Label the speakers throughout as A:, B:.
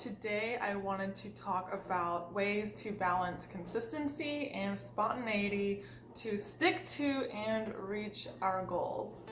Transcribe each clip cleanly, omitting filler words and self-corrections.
A: Today I wanted to talk about ways to balance consistency and spontaneity to stick to and reach our goals.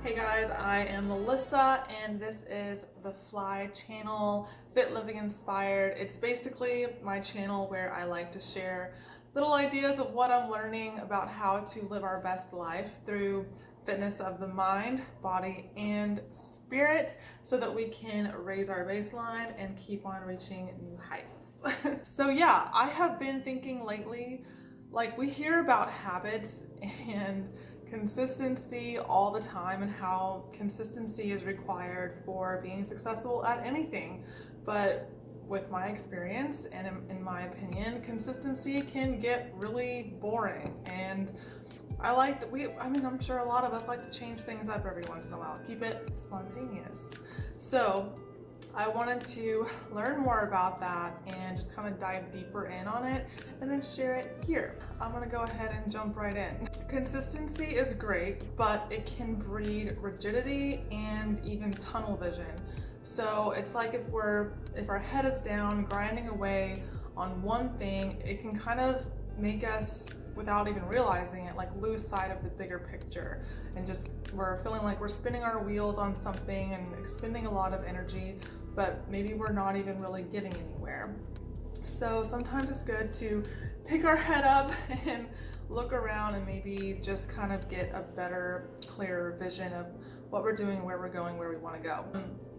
A: Hey guys, I am Melissa and this is the Fly channel, Fit Living Inspired. It's basically my channel where I like to share little ideas of what I'm learning about how to live our best life through fitness of the mind, body, and spirit so that we can raise our baseline and keep on reaching new heights. So yeah, I have been thinking lately, like we hear about habits and consistency all the time and how consistency is required for being successful at anything. But with my experience and in my opinion, consistency can get really boring, and I'm sure a lot of us like to change things up every once in a while, keep it spontaneous. So I wanted to learn more about that and just kind of dive deeper in on it and then share it here. I'm gonna go ahead and jump right in. Consistency is great, but it can breed rigidity and even tunnel vision. So it's like if our head is down, grinding away on one thing, it can kind of make us, without even realizing it, like lose sight of the bigger picture, and just we're feeling like we're spinning our wheels on something and expending a lot of energy, but maybe we're not even really getting anywhere. So sometimes it's good to pick our head up and look around and maybe just kind of get a better, clearer vision of what we're doing, where we're going, where we want to go.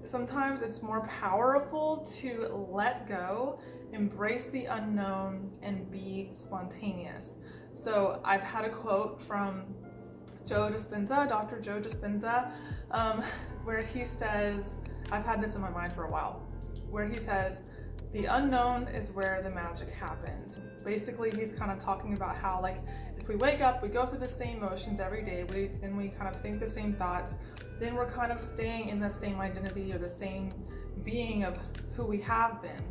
A: Sometimes it's more powerful to let go, embrace the unknown, and be spontaneous. So I've had a quote from Dr. Joe Dispenza, where he says, I've had this in my mind for a while, where he says, the unknown is where the magic happens. Basically, he's kind of talking about how, like, if we wake up, we go through the same motions every day, and we kind of think the same thoughts, then we're kind of staying in the same identity or the same being of who we have been.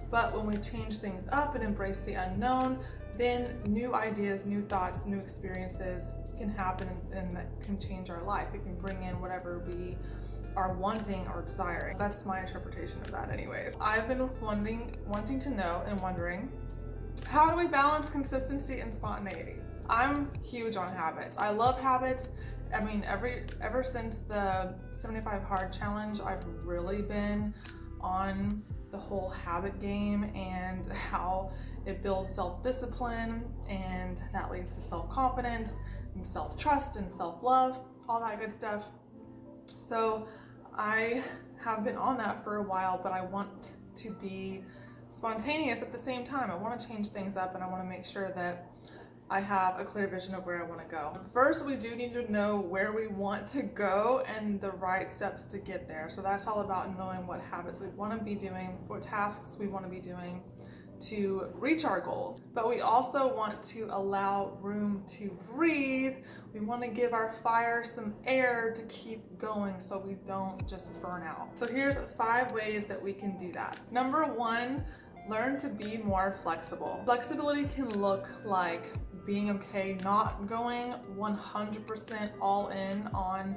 A: But when we change things up and embrace the unknown, then new ideas, new thoughts, new experiences can happen, and that can change our life. It can bring in whatever we are wanting or desiring. That's my interpretation of that anyways. I've been wanting to know and wondering, how do we balance consistency and spontaneity? I'm huge on habits. I love habits. I mean, ever since the 75 Hard Challenge, I've really been on the whole habit game and how it builds self-discipline, and that leads to self-confidence and self-trust and self-love, all that good stuff. So I have been on that for a while, but I want to be spontaneous at the same time. I want to change things up, and I want to make sure that I have a clear vision of where I want to go. First, we do need to know where we want to go and the right steps to get there. So that's all about knowing what habits we want to be doing, what tasks we want to be doing to reach our goals. But we also want to allow room to breathe. We want to give our fire some air to keep going so we don't just burn out. So here's 5 ways that we can do that. Number 1, learn to be more flexible. Flexibility can look like being okay not going 100% all in on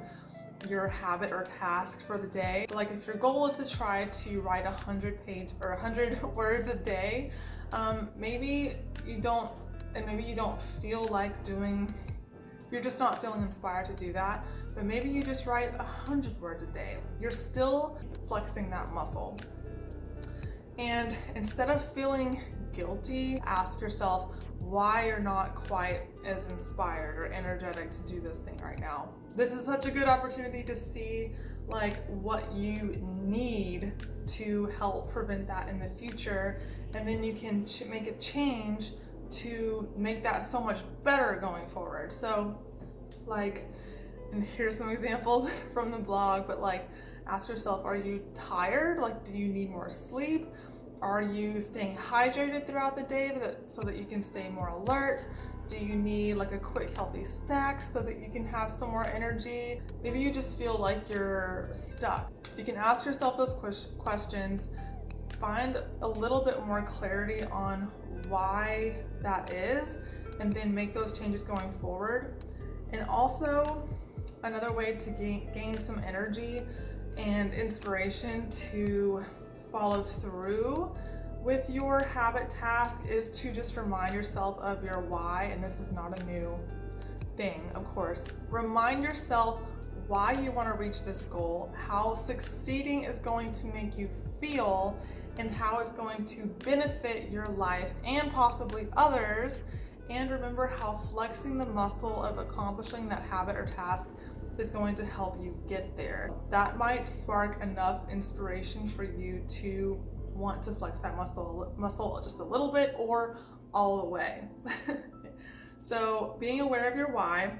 A: your habit or task for the day. Like if your goal is to try to write 100 words a day, maybe you don't feel like you're just not feeling inspired to do that, but maybe you just write 100 words a day. You're still flexing that muscle. And instead of feeling guilty, ask yourself why you're not quite as inspired or energetic to do this thing right now. This is such a good opportunity to see like what you need to help prevent that in the future, and then you can make a change to make that so much better going forward. So like, and here's some examples from the blog, but like ask yourself, are you tired? Like, do you need more sleep? Are you staying hydrated throughout the day so that you can stay more alert? Do you need like a quick healthy snack so that you can have some more energy? Maybe you just feel like you're stuck. You can ask yourself those questions, find a little bit more clarity on why that is, and then make those changes going forward. And also Another way to gain some energy and inspiration to follow through with your habit task is to just remind yourself of your why, and this is not a new thing, of course. Remind yourself why you want to reach this goal, how succeeding is going to make you feel, and how it's going to benefit your life and possibly others. And remember how flexing the muscle of accomplishing that habit or task is going to help you get there. That might spark enough inspiration for you to want to flex that muscle just a little bit or all the way. So being aware of your why,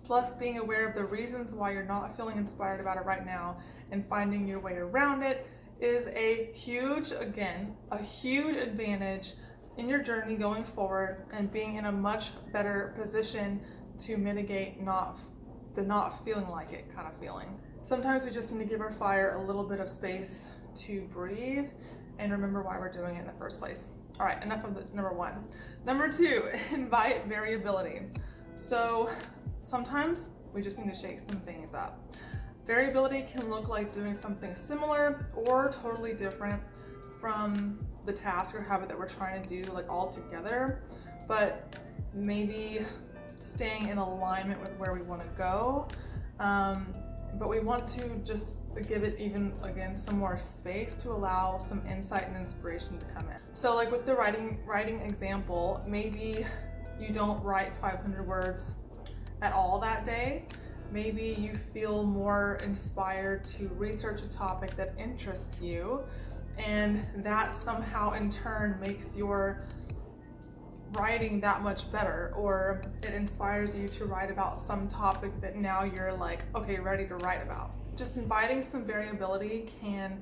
A: plus being aware of the reasons why you're not feeling inspired about it right now and finding your way around it is a huge advantage in your journey going forward and being in a much better position to mitigate the not feeling like it kind of feeling. Sometimes we just need to give our fire a little bit of space to breathe and remember why we're doing it in the first place. All right, enough of the number one. Number two, invite variability. So sometimes we just need to shake some things up. Variability can look like doing something similar or totally different from the task or habit that we're trying to do, like all together, but maybe staying in alignment with where we want to go. But we want to just give it again some more space to allow some insight and inspiration to come in. So like with the writing example, maybe you don't write 500 words at all that day. Maybe you feel more inspired to research a topic that interests you, and that somehow in turn makes your writing that much better, or it inspires you to write about some topic that now you're like, okay, ready to write about. Just inviting some variability can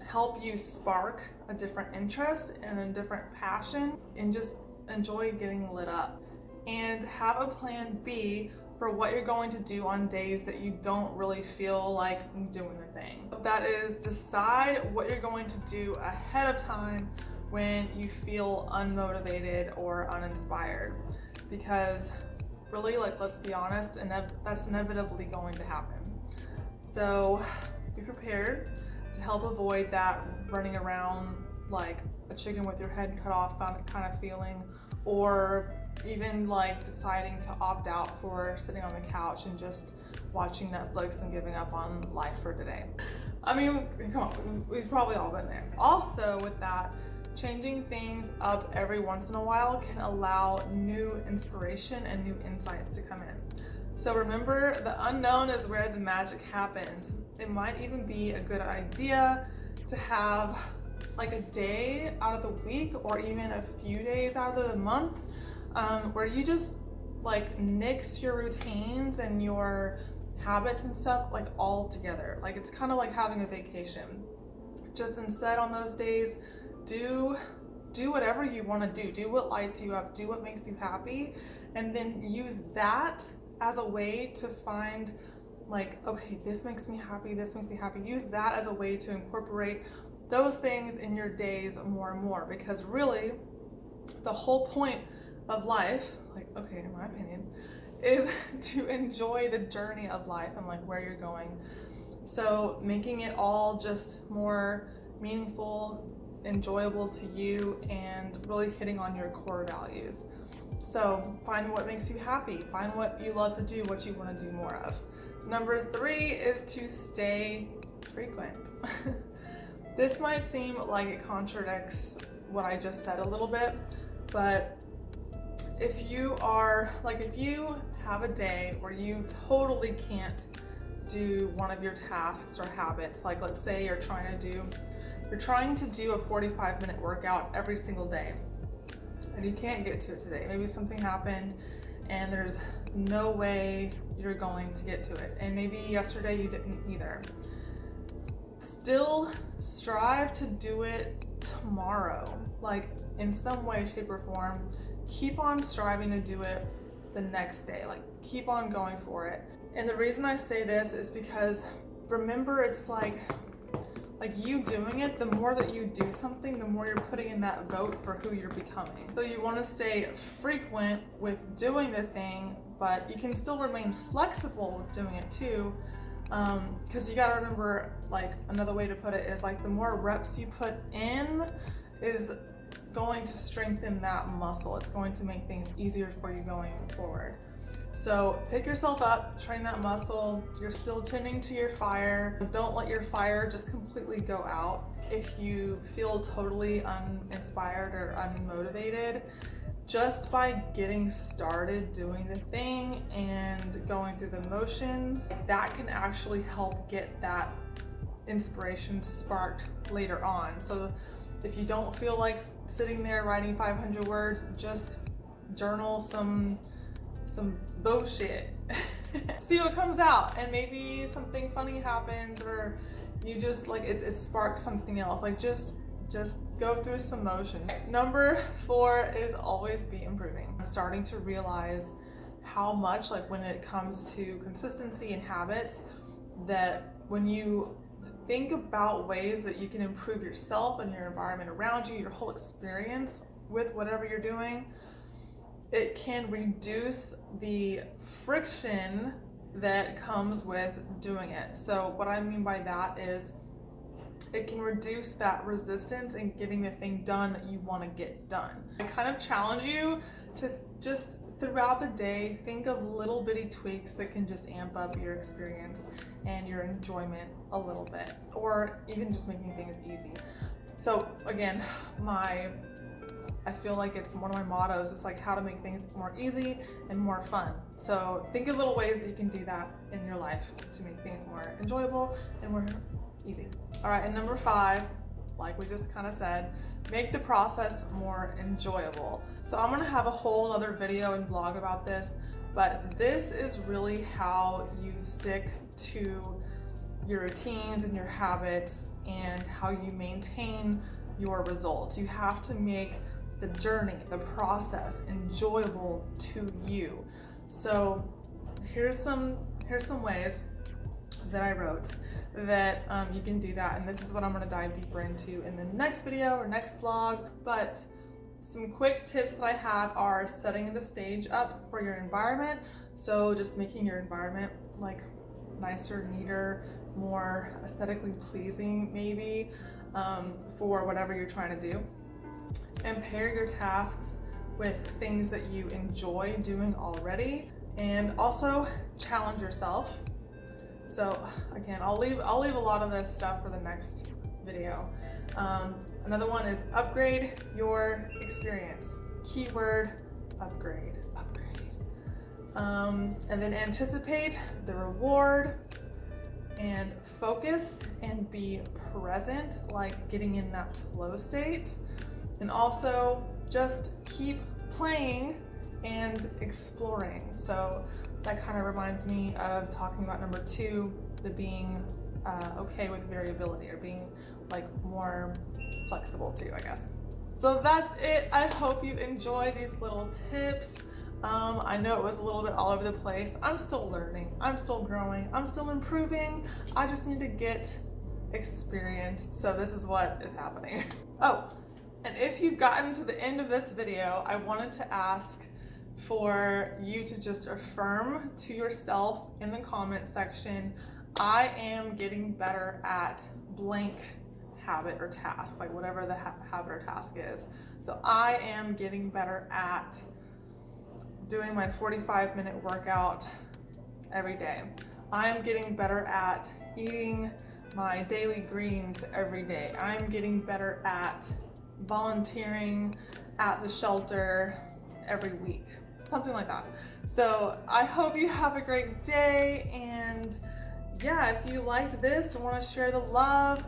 A: help you spark a different interest and a different passion and just enjoy getting lit up. And have a plan B for what you're going to do on days that you don't really feel like doing the thing. That is, decide what you're going to do ahead of time when you feel unmotivated or uninspired, because really, like, let's be honest, and that's inevitably going to happen. So be prepared to help avoid that running around like a chicken with your head cut off kind of feeling, or even like deciding to opt out for sitting on the couch and just watching Netflix and giving up on life for today. I mean, come on, we've probably all been there. Also with that, changing things up every once in a while can allow new inspiration and new insights to come in. So remember, the unknown is where the magic happens. It might even be a good idea to have like a day out of the week or even a few days out of the month where you just like nix your routines and your habits and stuff like all together. Like it's kind of like having a vacation. Just instead on those days, do whatever you want to do what lights you up, do what makes you happy, and then use that as a way to find like, okay, this makes me happy, this makes me happy. Use that as a way to incorporate those things in your days more and more, because really the whole point of life, like, okay, in my opinion, is to enjoy the journey of life and like where you're going. So making it all just more meaningful, enjoyable to you, and really hitting on your core values. So find what makes you happy, find what you love to do, what you want to do more of. Number 3 is to stay frequent. This might seem like it contradicts what I just said a little bit, but if you have a day where you totally can't do one of your tasks or habits, like let's say you're trying to do a 45-minute workout every single day, and you can't get to it today. Maybe something happened and there's no way you're going to get to it, and maybe yesterday you didn't either. Still strive to do it tomorrow, like in some way, shape, or form. Keep on striving to do it the next day, like keep on going for it. And the reason I say this is because remember, it's like you doing it, the more that you do something, the more you're putting in that vote for who you're becoming. So you want to stay frequent with doing the thing, but you can still remain flexible with doing it too. Because you gotta remember, like, another way to put it is like the more reps you put in is going to strengthen that muscle. It's going to make things easier for you going forward. So pick yourself up, train that muscle. You're still tending to your fire. Don't let your fire just completely go out. If you feel totally uninspired or unmotivated, just by getting started doing the thing and going through the motions, that can actually help get that inspiration sparked later on. So if you don't feel like sitting there writing 500 words, just journal some bullshit. See what comes out, and maybe something funny happens, or you just like it sparks something else. Like just go through some motion. Number 4 is always be improving. I'm starting to realize how much, like when it comes to consistency and habits, that when you think about ways that you can improve yourself and your environment around you, your whole experience with whatever you're doing, it can reduce the friction that comes with doing it. So what I mean by that is it can reduce that resistance in getting the thing done that you want to get done. I kind of challenge you to just throughout the day think of little bitty tweaks that can just amp up your experience and your enjoyment a little bit, or even just making things easy. So again, I feel like it's one of my mottos. It's like how to make things more easy and more fun. So think of little ways that you can do that in your life to make things more enjoyable and more easy. All right, and number 5, like we just kind of said, make the process more enjoyable. So I'm gonna have a whole other video and blog about this, but this is really how you stick to your routines and your habits and how you maintain your results. You have to make the journey, the process enjoyable to you. So here's some ways that I wrote that you can do that, and this is what I'm going to dive deeper into in the next video or next blog. But some quick tips that I have are setting the stage up for your environment. So just making your environment like nicer, neater, more aesthetically pleasing maybe, for whatever you're trying to do. And pair your tasks with things that you enjoy doing already, and also challenge yourself. So again, I'll leave a lot of this stuff for the next video. Another one is upgrade your experience. Keyword upgrade. And then anticipate the reward, and focus and be present, like getting in that flow state. And also just keep playing and exploring. So that kind of reminds me of talking about number 2, the being okay with variability, or being like more flexible too, I guess. So that's it. I hope you enjoy these little tips. I know it was a little bit all over the place. I'm still learning, I'm still growing, I'm still improving. I just need to get experienced. So this is what is happening. Oh, and if you've gotten to the end of this video, I wanted to ask for you to just affirm to yourself in the comment section, I am getting better at blank habit or task, like whatever the habit or task is. So I am getting better at doing my 45-minute workout every day. I am getting better at eating my daily greens every day. I'm getting better at volunteering at the shelter every week, something like that. So I hope you have a great day, and yeah, if you liked this and want to share the love,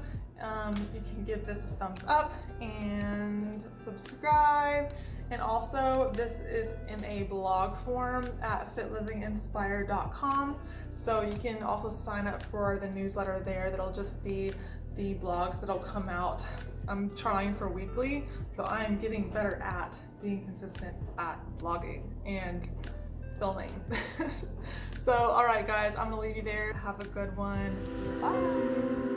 A: you can give this a thumbs up and subscribe. And also, this is in a blog form at fitlivinginspired.com, so you can also sign up for the newsletter there. That'll just be the blogs that'll come out. I'm trying for weekly, so I am getting better at being consistent at blogging and filming. So, all right, guys, I'm gonna leave you there. Have a good one. Bye.